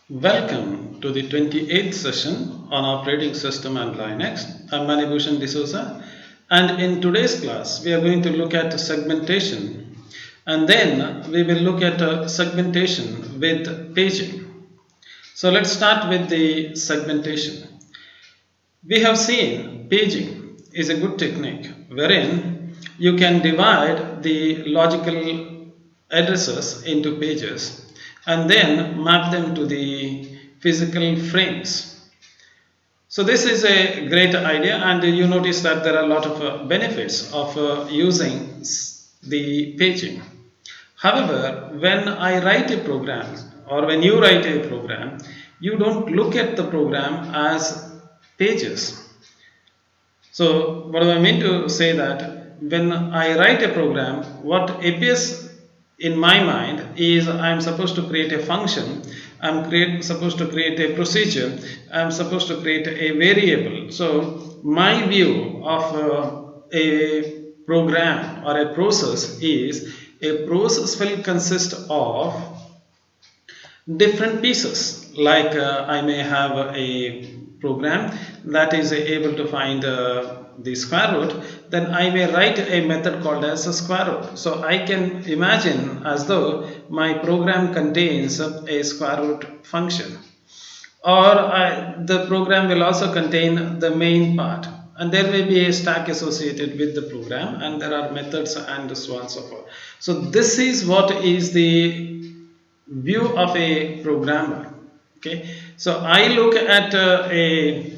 Welcome to the 28th session on operating system and Linux. I'm Manibhushan D'Souza, and in today's class we are going to look at segmentation, and then we will look at segmentation with paging. So let's start with the segmentation. We have seen paging is a good technique wherein you can divide the logical addresses into pages and then map them to the physical frames. So this is a great idea, and you notice that there are a lot of benefits of using the paging. However, when I write a program or when you write a program, you don't look at the program as pages. So what do I mean to say that when I write a program, what appears in my mind is I'm supposed to create a function, supposed to create a procedure, I'm supposed to create a variable. So my view of a program or a process is a process will consist of different pieces. Like I may have a program that is able to find the square root, then I may write a method called as a square root. So I can imagine as though my program contains a square root function, or the program will also contain the main part, and there may be a stack associated with the program, and there are methods and so on and so forth. So this is what is the view of a programmer. Okay, so I look at a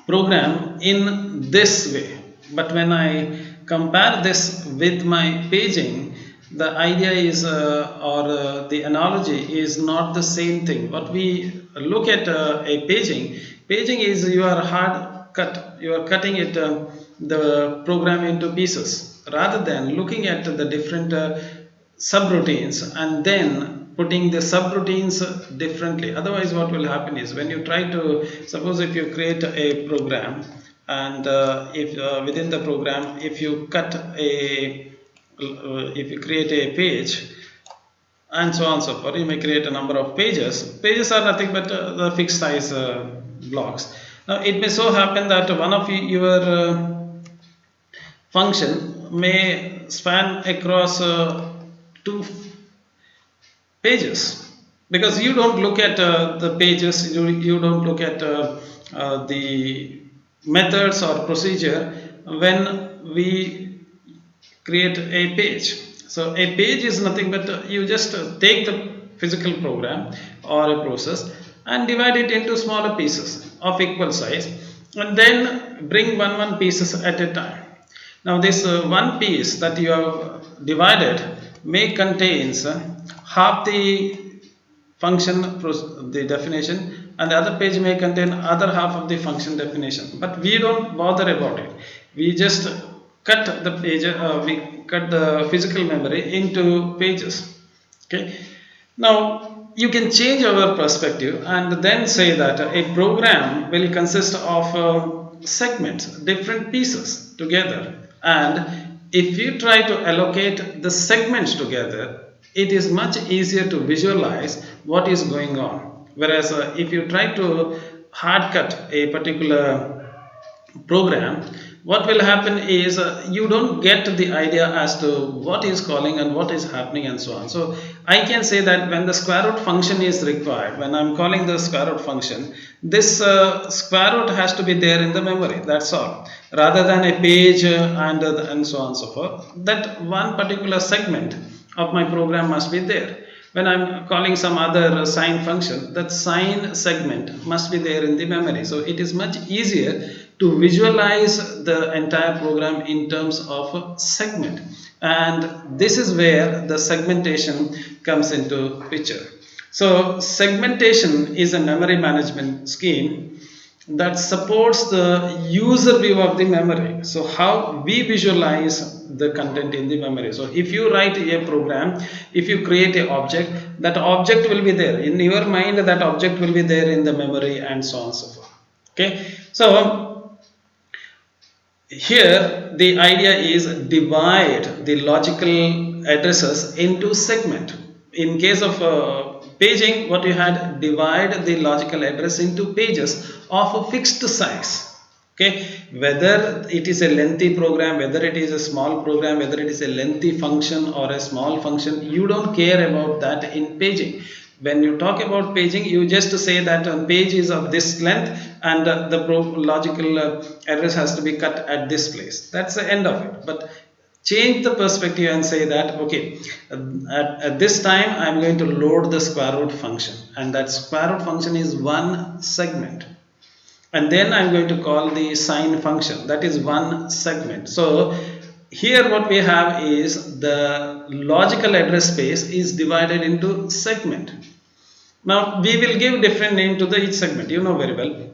program in this way, but when I compare this with my paging, the idea is or the analogy is not the same thing. What we look at a paging is you are hard cut, you are cutting it the program into pieces, rather than looking at the different subroutines and then putting the subroutines differently. Otherwise what will happen is, when you try to, suppose if you create a program, and if within the program, if you cut a if you create a page and so on and so forth, you may create a number of pages are nothing but the fixed size blocks. Now it may so happen that one of your function may span across two pages, because you don't look at the pages, you don't look at the methods or procedure when we create a page. So a page is nothing but you just take the physical program or a process and divide it into smaller pieces of equal size, and then bring one pieces at a time. Now this one piece that you have divided may contains half the function the definition, and the other page may contain other half of the function definition, but we don't bother about it. We just cut the page, we cut the physical memory into pages. Okay, now you can change our perspective and then say that a program will consist of segments, different pieces together, and if you try to allocate the segments together, it is much easier to visualize what is going on. Whereas if you try to hard cut a particular program, what will happen is you don't get the idea as to what is calling and what is happening and so on. So I can say that when the square root function is required, when I'm calling the square root function, this square root has to be there in the memory, that's all, rather than a page and so on and so forth. That one particular segment of my program must be there. When I'm calling some other sine function, that sine segment must be there in the memory. So it is much easier to visualize the entire program in terms of segment, and this is where the segmentation comes into picture. So segmentation is a memory management scheme that supports the user view of the memory. So how we visualize the content in the memory. So if you write a program, if you create an object, that object will be there in your mind, that object will be there in the memory, and so on and so forth. Okay, so here the idea is divide the logical addresses into segment. In case of paging, what you had, divide the logical address into pages of a fixed size. Okay, whether it is a lengthy program, whether it is a small program, whether it is a lengthy function or a small function, you don't care about that in paging. When you talk about paging, you just say that a page is of this length and the logical address has to be cut at this place. That's the end of it. But change the perspective and say that, okay, at this time I'm going to load the square root function, and that square root function is one segment, and then I'm going to call the sine function, that is one segment. So here what we have is the logical address space is divided into segment. Now we will give different name to the each segment, you know very well.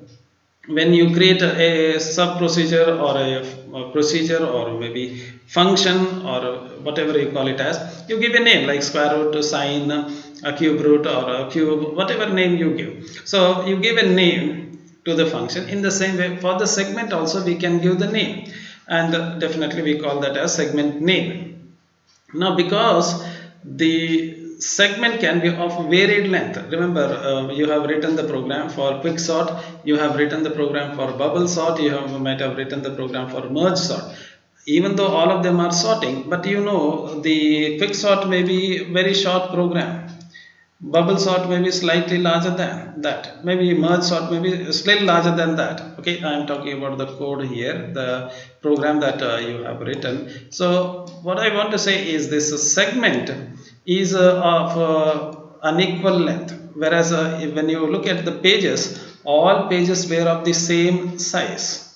When you create a sub procedure or a procedure or maybe function or whatever you call it as, you give a name like square root, sine, a cube root, or a cube, whatever name you give. So you give a name to the function. In the same way, for the segment also we can give the name, and definitely we call that as segment name. Now because the segment can be of varied length, remember you have written the program for quick sort, you have written the program for bubble sort, might have written the program for merge sort. Even though all of them are sorting, but you know the quick sort may be very short program, bubble sort may be slightly larger than that, maybe merge sort may be still larger than that. Okay, I am talking about the code here, the program that you have written. So what I want to say is this segment is of unequal length, whereas when you look at the pages, all pages were of the same size.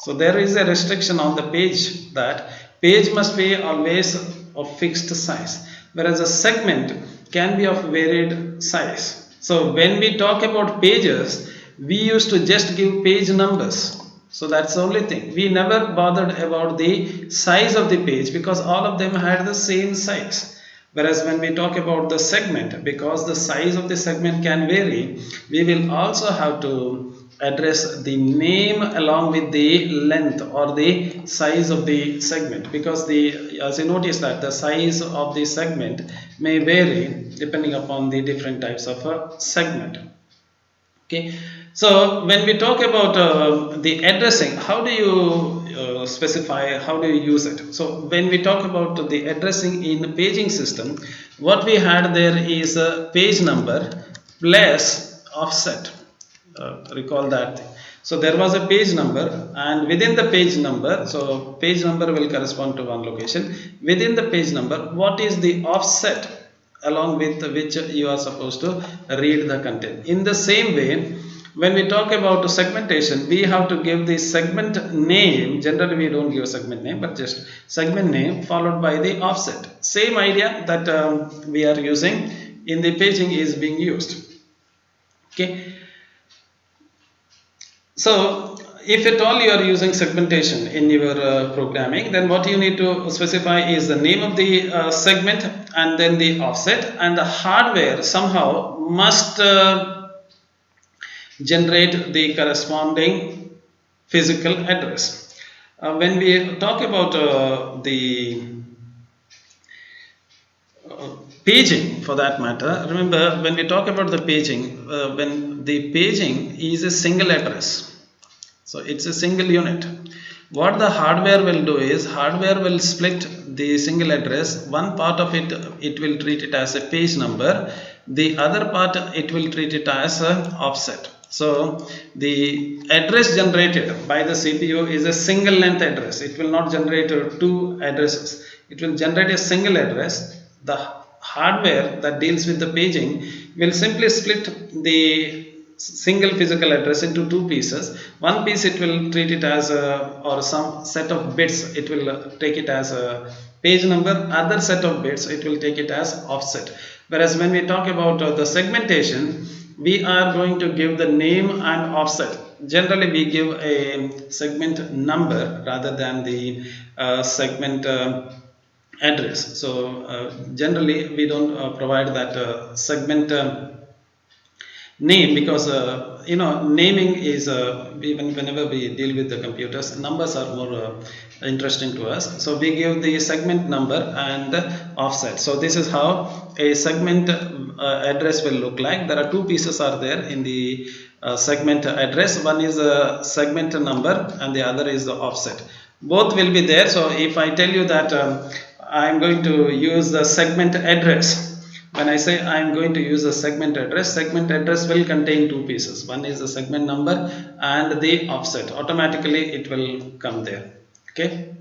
So there is a restriction on the page, that page must be always of fixed size, whereas a segment can be of varied size. So when we talk about pages, we used to just give page numbers. So that's the only thing. We never bothered about the size of the page because all of them had the same size. Whereas when we talk about the segment, because the size of the segment can vary, we will also have to address the name along with the length or the size of the segment, because as you notice that the size of the segment may vary depending upon the different types of a segment. Okay, so when we talk about the addressing, how do you specify, how do you use it? So when we talk about the addressing in the paging system, what we had there is a page number plus offset. Recall that thing. So there was a page number, and within the page number, so page number will correspond to one location. Within the page number, what is the offset along with which you are supposed to read the content? In the same way, when we talk about segmentation, we have to give the segment name. Generally we don't give a segment name, but just segment name followed by the offset. Same idea that we are using in the paging is being used. Okay. So if at all you are using segmentation in your programming, then what you need to specify is the name of the segment and then the offset, and the hardware somehow must generate the corresponding physical address. When we talk about the paging, for that matter, remember when we talk about the paging, when the paging is a single address, so it's a single unit. What the hardware will do is, hardware will split the single address. One part of it will treat it as a page number, the other part it will treat it as an offset. So the address generated by the CPU is a single length address. It will not generate two addresses, it will generate a single address. The hardware that deals with the paging will simply split the single physical address into two pieces. One piece it will treat it as or some set of bits, it will take it as a page number. Other set of bits it will take it as offset. Whereas when we talk about the segmentation, we are going to give the name and offset. Generally we give a segment number rather than the segment address. So generally we don't provide that segment name, because naming is whenever we deal with the computers, numbers are more interesting to us. So we give the segment number and offset. So this is how a segment address will look like. There are two pieces are there in the segment address. One is a segment number and the other is the offset. Both will be there. So if I tell you that I am going to use the segment address, when I say I am going to use a segment address will contain two pieces. One is the segment number and the offset. Automatically it will come there. Okay.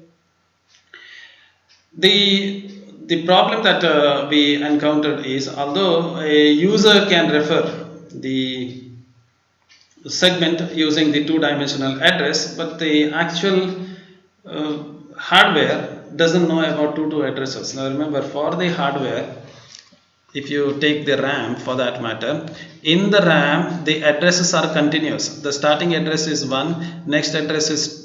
The problem that we encountered is, although a user can refer the segment using the two-dimensional address, but the actual hardware doesn't know about two addresses. Now remember, for the hardware, if you take the RAM for that matter, in the RAM the addresses are continuous. The starting address is 1, next address is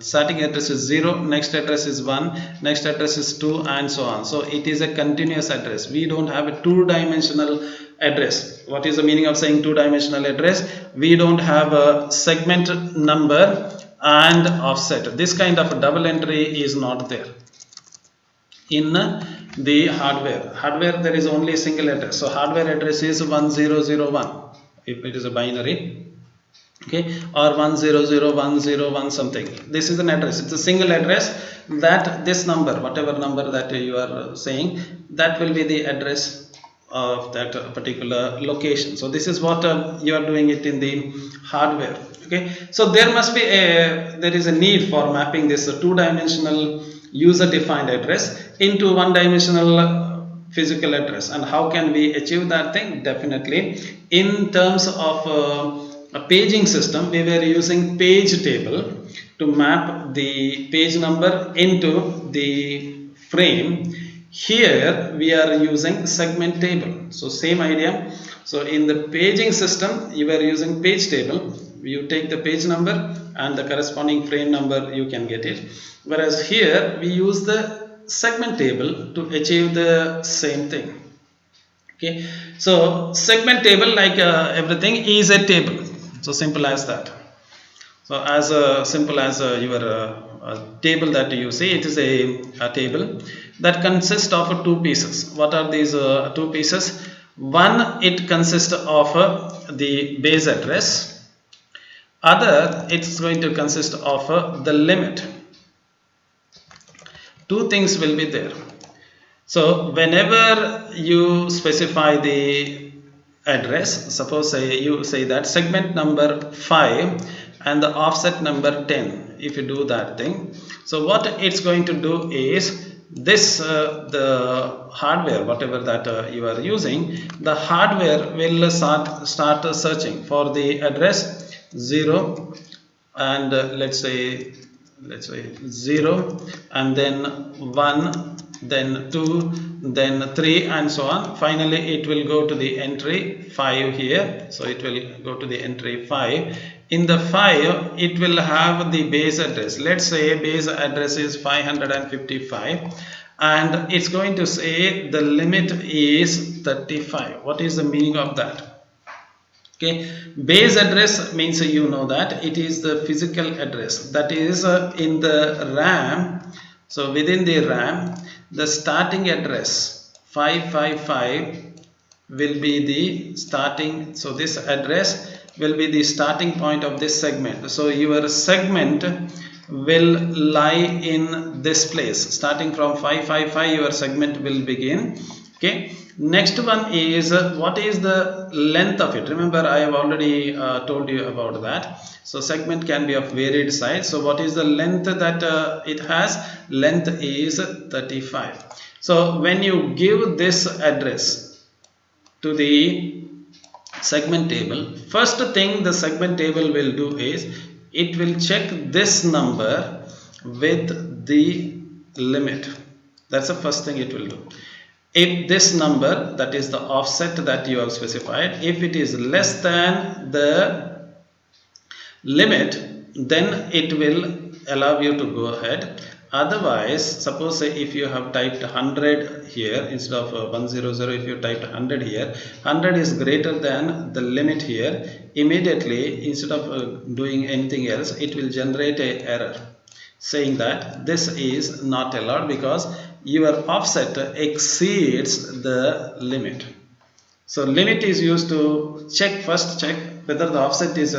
starting address is 0, next address is 1, next address is 2, and so on. So it is a continuous address. We don't have a two-dimensional address. What is the meaning of saying two-dimensional address? We don't have a segment number and offset. This kind of a double entry is not there in the hardware. There is only a single address. So hardware address is 1001 if it is a binary, okay, or 100101 something. This is an address. It's a single address. That this number, whatever number that you are saying, that will be the address of that particular location. So this is what you are doing it in the hardware. Okay, so there is a need for mapping this two-dimensional user-defined address into one-dimensional physical address. And how can we achieve that thing? Definitely in terms of a paging system, we were using page table to map the page number into the frame. Here we are using segment table. So same idea. So in the paging system, you were using page table. You take the page number and the corresponding frame number, you can get it. Whereas here we use the segment table to achieve the same thing. Okay, so segment table, like everything, is a table. So simple as that. So as simple as your table that you see, it is a table that consists of two pieces. What are these two pieces? One, it consists of the base address. Other, it's going to consist of the limit. Two things will be there. So whenever you specify the address, suppose you say that segment number 5 and the offset number 10, if you do that thing, so what it's going to do is this the hardware, whatever that you are using, the hardware will start searching for the address 0 and let's say 0 and then 1, then 2, then 3, and so on. Finally it will go to the entry 5 here. So it will go to the entry 5. In the 5 it will have the base address. Let's say base address is 555 and it's going to say the limit is 35. What is the meaning of that? Okay, base address means you know that it is the physical address that is in the RAM. So within the RAM, the starting address 555 will be the starting. So this address will be the starting point of this segment. So your segment will lie in this place. Starting from 555, your segment will begin. Okay. Next one is what is the length of it? Remember, I have already told you about that. So segment can be of varied size. So what is the length that it has? Length is 35. So when you give this address to the segment table, first thing the segment table will do is it will check this number with the limit. That's the first thing it will do. If this number, that is the offset that you have specified, if it is less than the limit, then it will allow you to go ahead. Otherwise, suppose say if you have typed 100 here instead of 100, if you typed 100 here, 100 is greater than the limit here. Immediately, instead of doing anything else, it will generate a error saying that this is not allowed because your offset exceeds the limit. So limit is used to check whether the offset is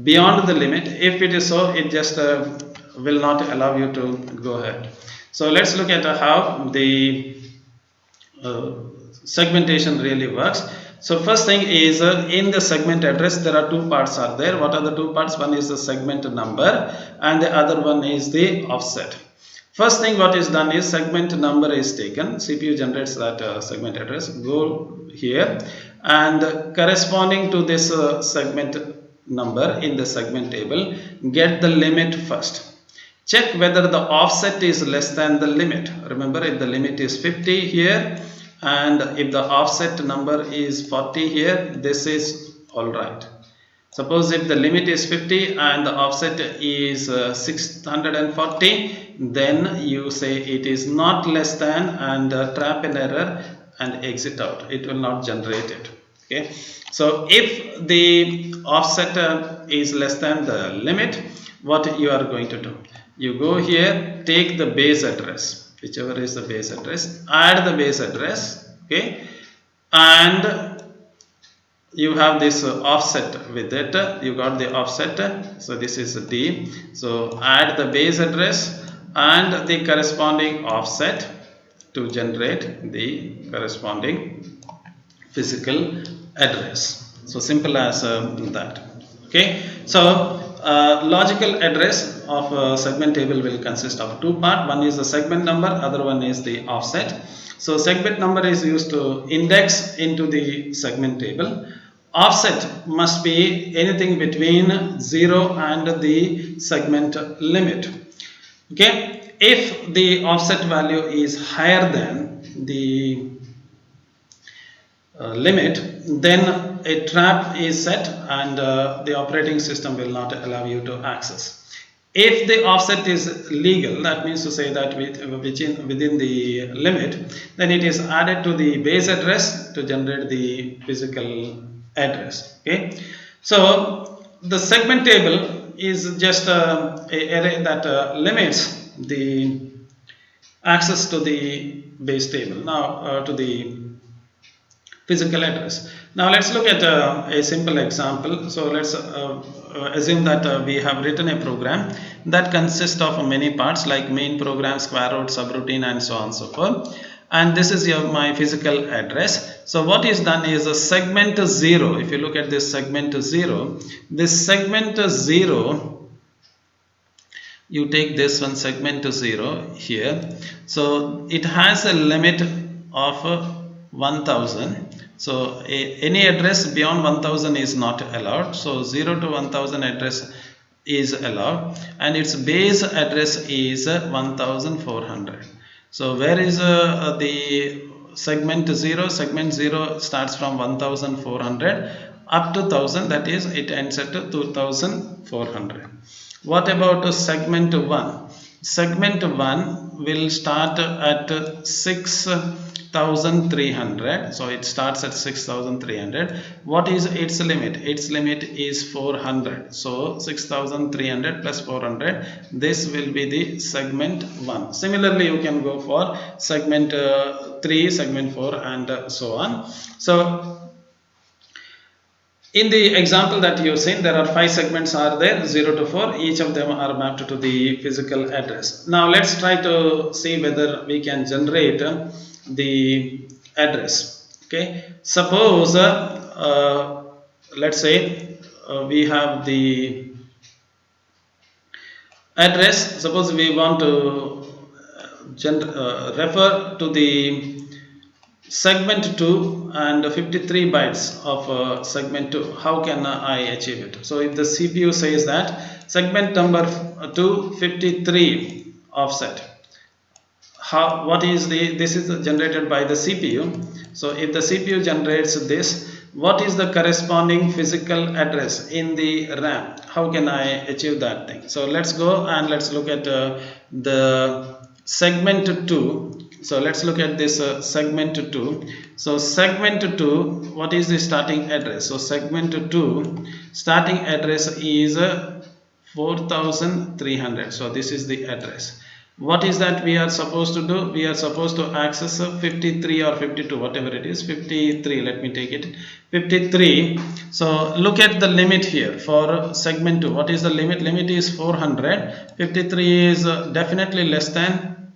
beyond the limit. If it is so, it just will not allow you to go ahead. So let's look at how the uh, segmentation really works. So first thing is in the segment address there are two parts are there. What are the two parts? One is the segment number and the other one is the offset. First thing what is done is segment number is taken. CPU generates that segment address. Go here and corresponding to this segment number in the segment table, get the limit first. Check whether the offset is less than the limit. Remember, if the limit is 50 here and if the offset number is 40 here, this is alright. Suppose if the limit is 50 and the offset is 640, then you say it is not less than and trap an error and exit out. It will not generate it. Okay. So if the offset is less than the limit, what you are going to do? You go here, take the base address, whichever is the base address, add the base address, okay, and you have this offset with it. You got the offset, so this is D. So add the base address and the corresponding offset to generate the corresponding physical address. So simple as that. Okay. So logical address of segment table will consist of two parts. One is the segment number, other one is the offset. So segment number is used to index into the segment table. Offset must be anything between 0 and the segment limit. Okay. If the offset value is higher than the limit, then a trap is set and the operating system will not allow you to access. If the offset is legal, that means to say that within the limit, then it is added to the base address to generate the physical address. Okay, so the segment table is just a array that limits the access to the base table. Now to the physical address. Now let's look at a simple example. So let's assume that we have written a program that consists of many parts like main program, square root, subroutine, and so on and so forth. And this is my physical address. So what is done is a segment 0. If you look at this segment 0, this segment 0, you take this one segment 0 here. So it has a limit of 1000. So any address beyond 1000 is not allowed. So 0 to 1000 address is allowed and its base address is 1400. So where is the segment 0? Segment 0 starts from 1400 up to 1000, that is it ends at 2400. What about segment 1? Segment 1 will start at 6300. So it starts at 6300. What is its limit? Its limit is 400. So 6300 plus 400. This will be the segment 1. Similarly, you can go for segment 3, segment 4, and so on. So in the example that you have seen, there are 5 segments are there, 0 to 4. Each of them are mapped to the physical address. Now let's try to see whether we can generate the address. Okay. Suppose let's say we have the address. Suppose we want to refer to the segment 2 and 53 bytes of segment 2. How can I achieve it? So if the CPU says that segment number 2 53 offset, what is this is generated by the CPU. So if the CPU generates this, what is the corresponding physical address in the RAM? How can I achieve that thing? So let's go and let's look at the segment 2. So let's look at this segment 2. So segment 2, what is the starting address? So segment 2 starting address is 4300. So this is the address. What is that we are supposed to do? We are supposed to access 53 or 52, whatever it is. 53, let me take it, 53. So look at the limit here for segment 2. What is the limit? Limit is 400. 53 is definitely less than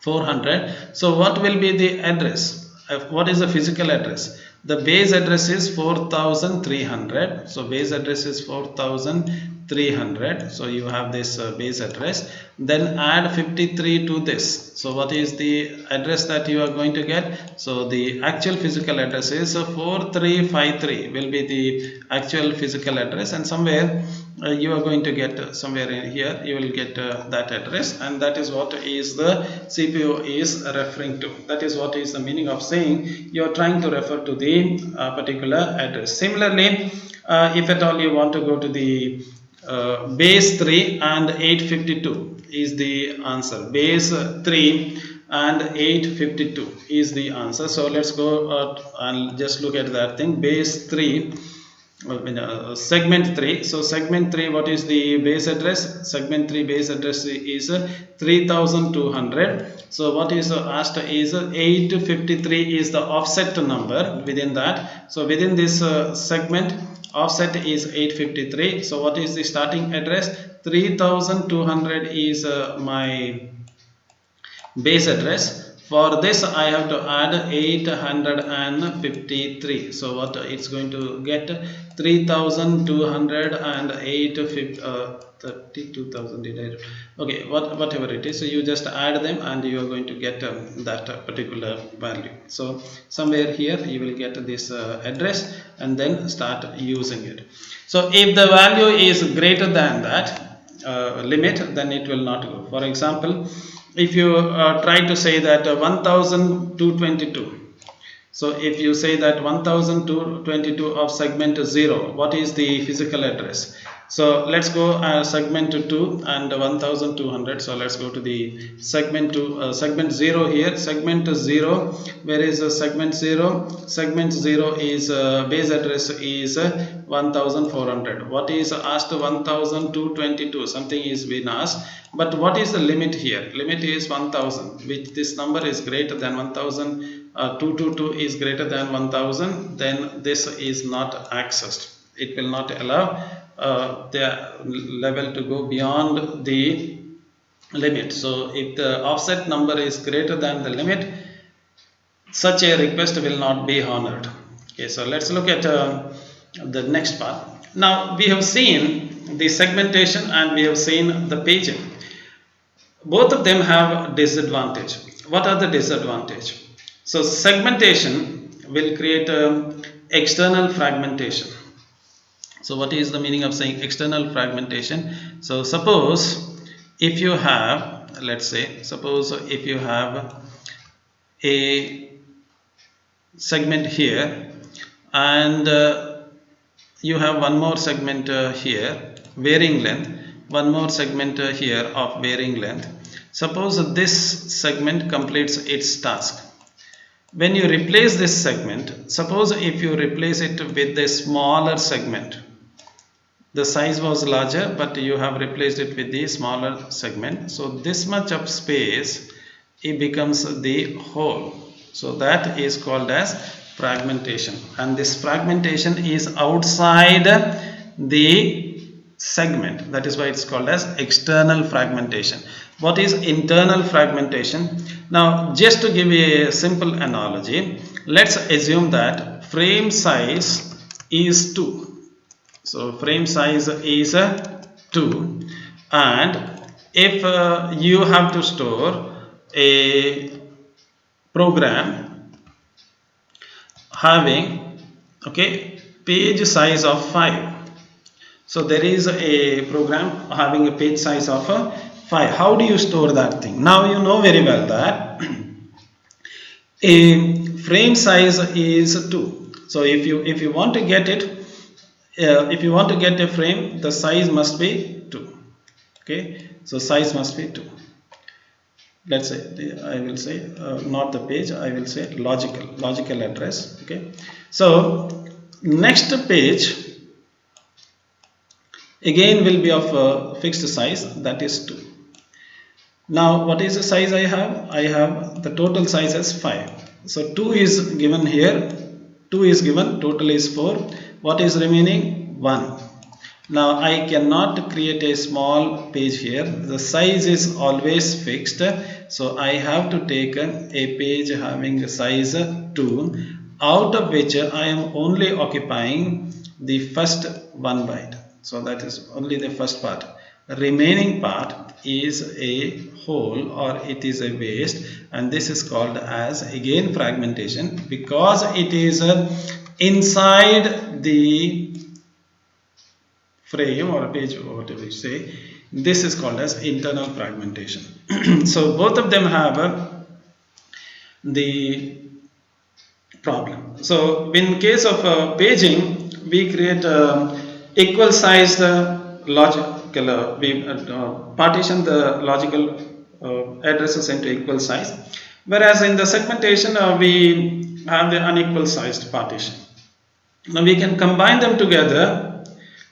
400. So what will be the address? What is the physical address? The base address is 4300. So base address is 4300. So you have this base address. Then add 53 to this. So what is the address that you are going to get? So the actual physical address is 4353 will be the actual physical address, and somewhere you are going to get somewhere in here you will get that address, and that is what is the CPU is referring to. That is what is the meaning of saying you are trying to refer to the particular address. Similarly, if at all you want to go to the base 3 and 852 is the answer. Base 3 and 852 is the answer. So let's go and just look at that thing. Base 3, segment 3. So segment 3, what is the base address? Segment 3 base address is 3200. So what is asked is 853 is the offset number within that. So within this segment, offset is 853. So what is the starting address? 3200 is my base address. For this I have to add 853. So what it's going to get? 3208 32,000. Okay, whatever it is, so you just add them and you are going to get that particular value. So somewhere here you will get this address and then start using it. So if the value is greater than that limit, then it will not go. For example, if you try to say that 1222, so if you say that 1222 of segment 0, what is the physical address? So let's go segment 2 and 1200. So let's go to the segment 2, segment 0 here. Segment 0, where is segment 0? Segment 0 is base address is 1400. What is asked? 1222. Something is been asked. But what is the limit here? Limit is 1000, which this number is greater than 1000. 222 is greater than 1000, then this is not accessed. It will not allow the level to go beyond the limit. So if the offset number is greater than the limit, such a request will not be honored. Okay, so let's look at the next part. Now we have seen the segmentation and we have seen the paging. Both of them have disadvantage. What are the disadvantage? So segmentation will create external fragmentation. So what is the meaning of saying external fragmentation? So suppose if you have, let's say, suppose if you have a segment here and you have one more segment here, varying length, one more segment here of varying length. Suppose this segment completes its task. When you replace this segment, suppose if you replace it with a smaller segment, the size was larger but you have replaced it with the smaller segment, so this much of space it becomes the whole. So that is called as fragmentation, and this fragmentation is outside the segment. That is why it's called as external fragmentation. What is internal fragmentation? Now just to give you a simple analogy, let's assume that frame size is 2. So frame size is 2, and if you have to store a program having page size of 5. So there is a program having a page size of 5. How do you store that thing? Now you know very well that a frame size is 2 So if you want to get it, if you want to get a frame, the size must be 2. Okay, so size must be 2. Let's say I will say not the page, I will say logical address. Okay, so next page again will be of fixed size, that is 2. Now what is the size I have? I have the total size as 5. So 2 is given here, 2 is given, total is 4. What is remaining? 1. Now I cannot create a small page here. The size is always fixed. So I have to take a page having a size 2, out of which I am only occupying the first 1 byte. So that is only the first part. The remaining part is a hole, or it is a waste, and this is called as again fragmentation, because it is inside the frame or a page or whatever you say. This is called as internal fragmentation. So both of them have the problem. So in case of paging, we create equal sized logical, we partition the logical addresses into equal size, whereas in the segmentation we have the unequal sized partition. Now we can combine them together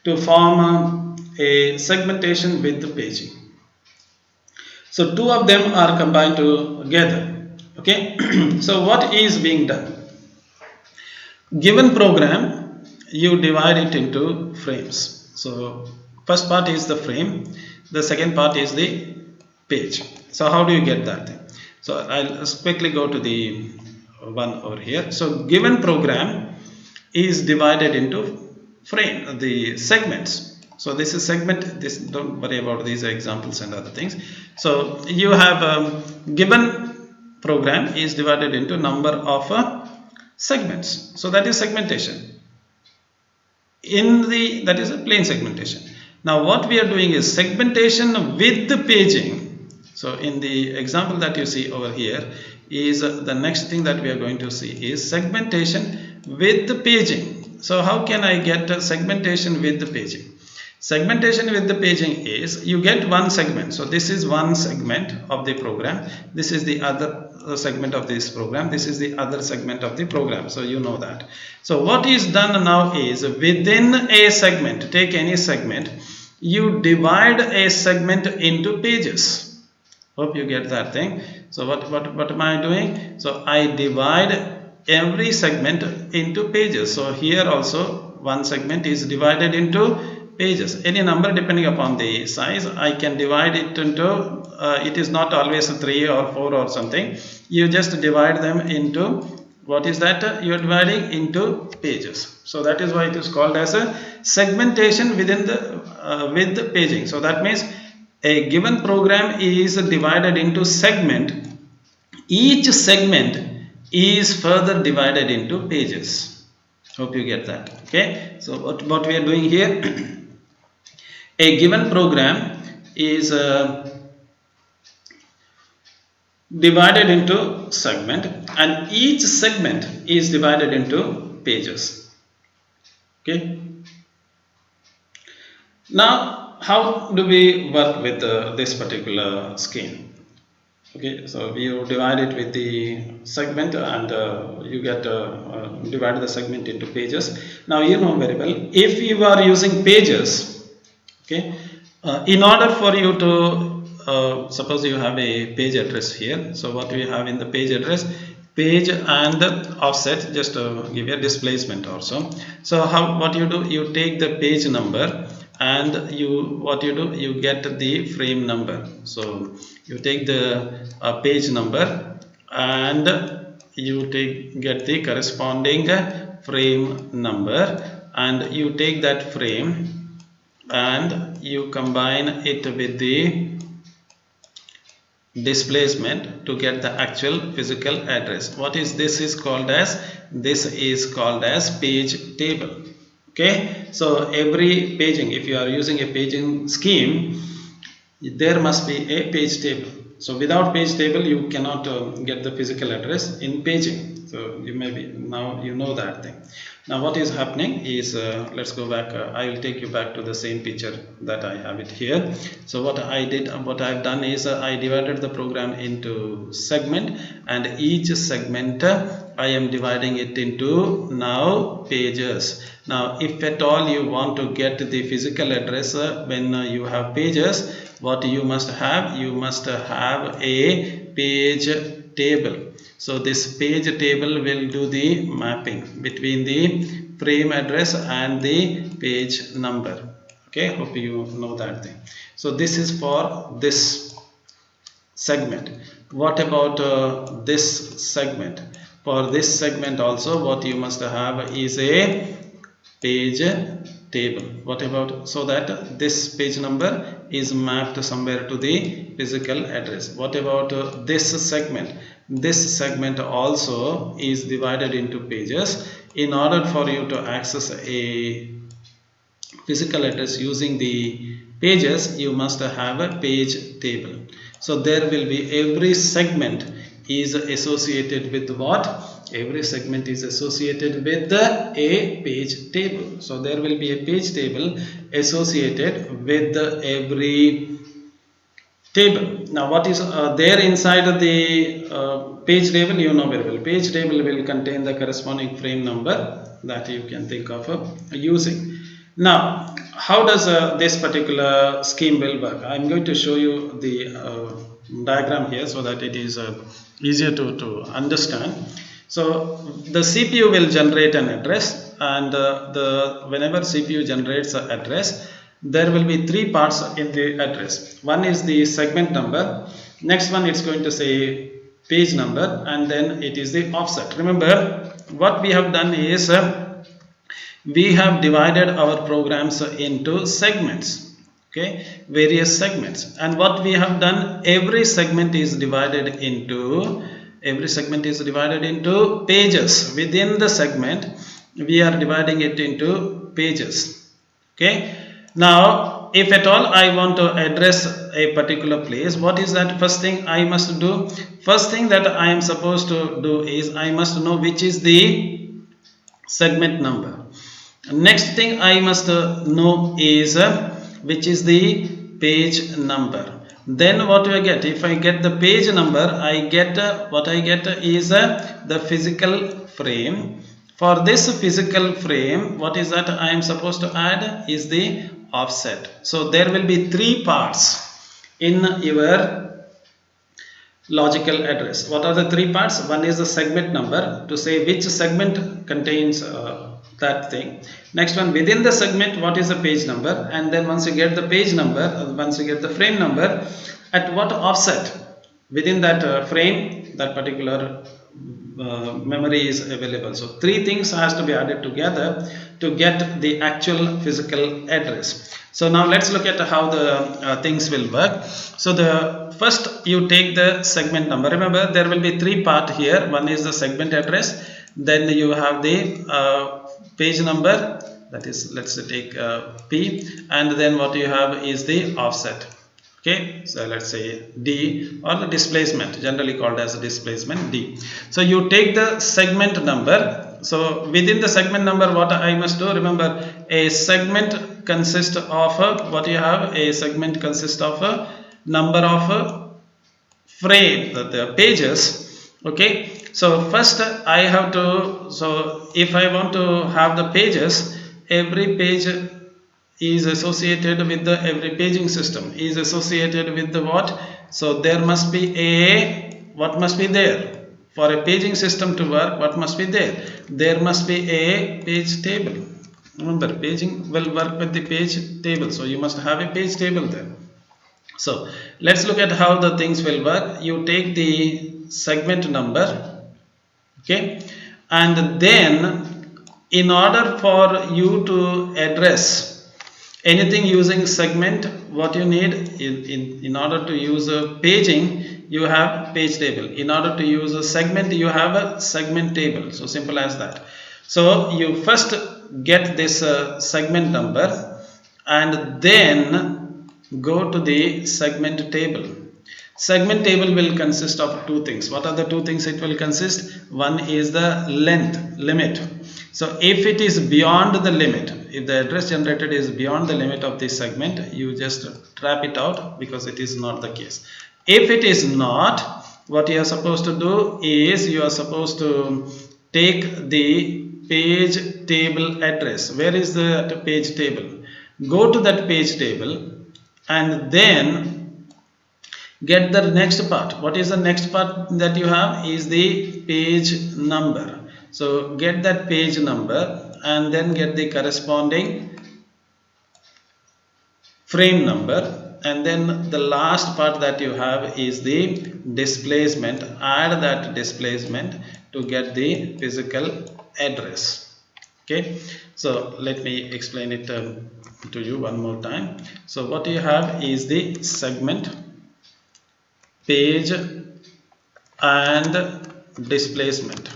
to form a segmentation with the paging. So two of them are combined together. Okay, so what is being done? Given program, you divide it into frames. So first part is the frame, the second part is the page. So how do you get that thing? So I'll quickly go to the one over here. So given program is divided into frame, the segments. So this is segment, this, don't worry about these examples and other things. So you have given program is divided into number of segments. So that is segmentation. That is a plain segmentation. Now what we are doing is segmentation with the paging. So in the example that you see over here is the next thing that we are going to see is segmentation with the paging. So how can I get a segmentation with the paging? Segmentation with the paging is you get one segment. So this is one segment of the program. This is the other segment of this program. This is the other segment of the program. So you know that. So what is done now is within a segment, take any segment, you divide a segment into pages. Hope you get that thing. So what am I doing? So I divide every segment into pages. So here also one segment is divided into pages, any number depending upon the size. I can divide it into it is not always 3 or 4 or something. You just divide them into, what is that? You are dividing into pages. So that is why it is called as a segmentation within the with the paging. So that means a given program is divided into segment. Each segment is further divided into pages. Hope you get that. Okay, so what we are doing here, a given program is divided into segment, and each segment is divided into pages. Okay, now how do we work with this particular scheme? Okay, so you divide it with the segment, and you get divide the segment into pages. Now you know very well, if you are using pages, okay, in order for you to suppose you have a page address here. So what we have in the page address, page and offset, just give a displacement also. So what you do, you take the page number, and you get the frame number. So you take the page number, and you get the corresponding frame number, and you take that frame and you combine it with the displacement to get the actual physical address. What is this is called as? This is called as page table. Okay, so every paging, if you are using a paging scheme, there must be a page table. So without page table you cannot get the physical address in paging. So you maybe now you know that thing. Now what is happening is, let's go back. I will take you back to the same picture that I have it here. So what I've done is, I divided the program into segment, and each segment I am dividing it into now pages. Now if at all you want to get the physical address when you have pages, what you must have, you must have a page table. So this page table will do the mapping between the frame address and the page number. Okay, hope you know that thing. So this is for this segment. What about this segment? For this segment also, what you must have is a page table. What about, so that this page number is mapped somewhere to the physical address. What about this segment? This segment also is divided into pages. In order for you to access a physical address using the pages, you must have a page table. So there will be, every segment is associated with what? Every segment is associated with a page table. So there will be a page table associated with every table. Now what is there inside of the page table, you know very well. Page table will contain the corresponding frame number that you can think of using. Now how does this particular scheme will work? I am going to show you the diagram here so that it is easier to understand. So the CPU will generate an address, and whenever CPU generates an address, there will be three parts in the address. One is the segment number, next one it's going to say page number, and then it is the offset. Remember what we have done is, we have divided our programs into segments, okay, various segments, and what we have done, every segment is divided into pages. Within the segment we are dividing it into pages. Okay, now if at all I want to address a particular place, what is that first thing I must do? First thing that I am supposed to do is, I must know which is the segment number. Next thing I must know is which is the page number. Then what do I get? If I get the page number, I get what I get is the physical frame. For this physical frame, what is that I am supposed to add is the offset. So there will be three parts in your logical address. What are the three parts? One is the segment number, to say which segment contains that thing. Next one, within the segment, what is the page number? And then once you get the page number, once you get the frame number, at what offset within that frame that particular memory is available. So three things has to be added together to get the actual physical address. So now let's look at how the things will work. So the first, you take the segment number. Remember there will be three part here. One is the segment address, then you have the page number, that is, let's take P, and then what you have is the offset. Okay, so let's say D, or the displacement, generally called as displacement D. So you take the segment number. So within the segment number, what I must do, remember a segment consists of what you have, a segment consists of a number of frame, the pages. Okay, so first I have to, so if I want to have the pages, every page is associated with the, every paging system is associated with the what? So there must be a, what must be there? For a paging system to work, what must be there? There must be a page table. Remember, paging will work with the page table, so you must have a page table there. So let's look at how the things will work. You take the segment number, okay, and then in order for you to address anything using segment, what you need in order to use a paging, you have page table. In order to use a segment, you have a segment table. So simple as that. So you first get this segment number and then go to the segment table. Segment table will consist of two things. What are the two things it will consist? One is the length limit. So if it is beyond the limit, if the address generated is beyond the limit of this segment, you just trap it out because it is not the case. If it is not, what you are supposed to do is you are supposed to take the page table address. Where is the page table? Go to that page table and then get the next part. What is the next part that you have is the page number. So get that page number and then get the corresponding frame number, and then the last part that you have is the displacement. Add that displacement to get the physical address. Okay, so let me explain it to you one more time. So what you have is the segment, page and displacement.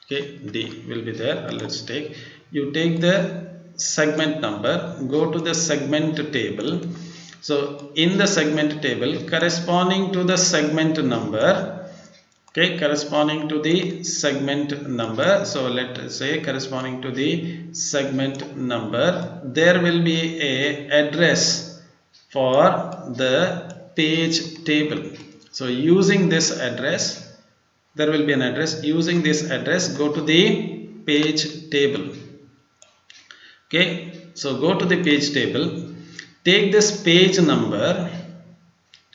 Okay, D will be there. Let's take, you take the segment number, go to the segment table. So in the segment table, corresponding to the segment number, okay, corresponding to the segment number, so let's say corresponding to the segment number, there will be a address for the page table. So using this address, there will be an address. Using this address, go to the page table. Okay, so go to the page table, take this page number.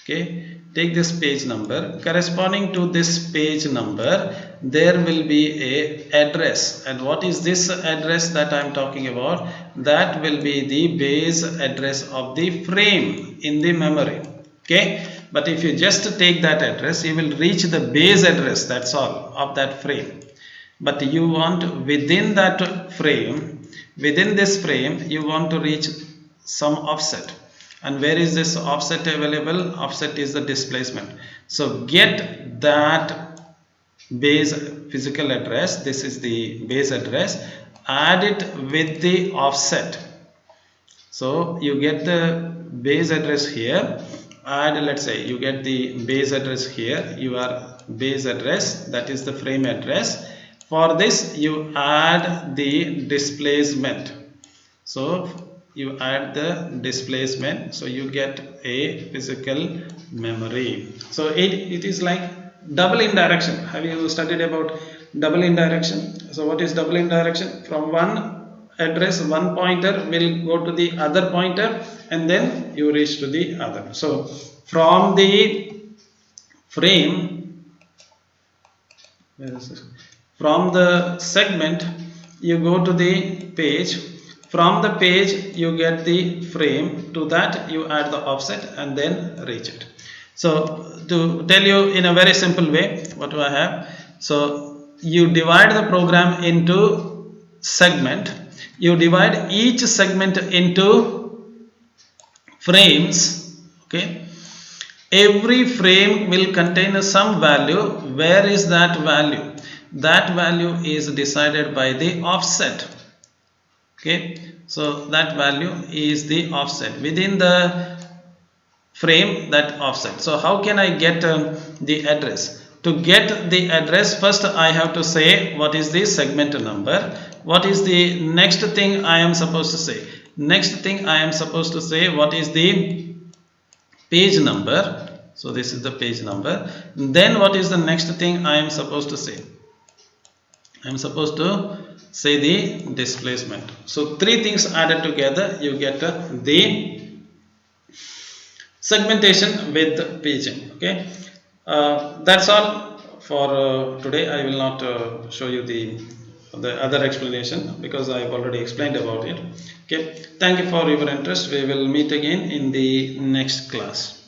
Okay, take this page number, corresponding to this page number there will be a address. And what is this address that I am talking about? That will be the base address of the frame in the memory. Okay, but if you just take that address, you will reach the base address, that's all, of that frame. But you want within that frame, within this frame, you want to reach some offset. And where is this offset available? Offset is the displacement. So get that base physical address, this is the base address, add it with the offset. So you get the base address here, and let's say you get the base address here, your base address, that is the frame address. For this you add the displacement. So you add the displacement, so you get a physical memory. So it is like double indirection. Have you studied about double indirection? So what is double indirection? From one address, one pointer will go to the other pointer and then you reach to the other. So from the frame, from the segment you go to the page, from the page you get the frame, to that you add the offset and then reach it. So to tell you in a very simple way, what do I have? So you divide the program into segment, you divide each segment into frames. Okay, every frame will contain some value. Where is that value? That value is decided by the offset. Okay, so that value is the offset within the frame, that offset. So how can I get the address? To get the address, first I have to say what is the segment number. What is the next thing I am supposed to say? Next thing I am supposed to say what is the page number. So this is the page number. Then what is the next thing I am supposed to say? I am supposed to say the displacement. So three things added together, you get the segmentation with paging. Okay, that's all for today. I will not show you the other explanation because I have already explained about it. Okay, thank you for your interest. We will meet again in the next class.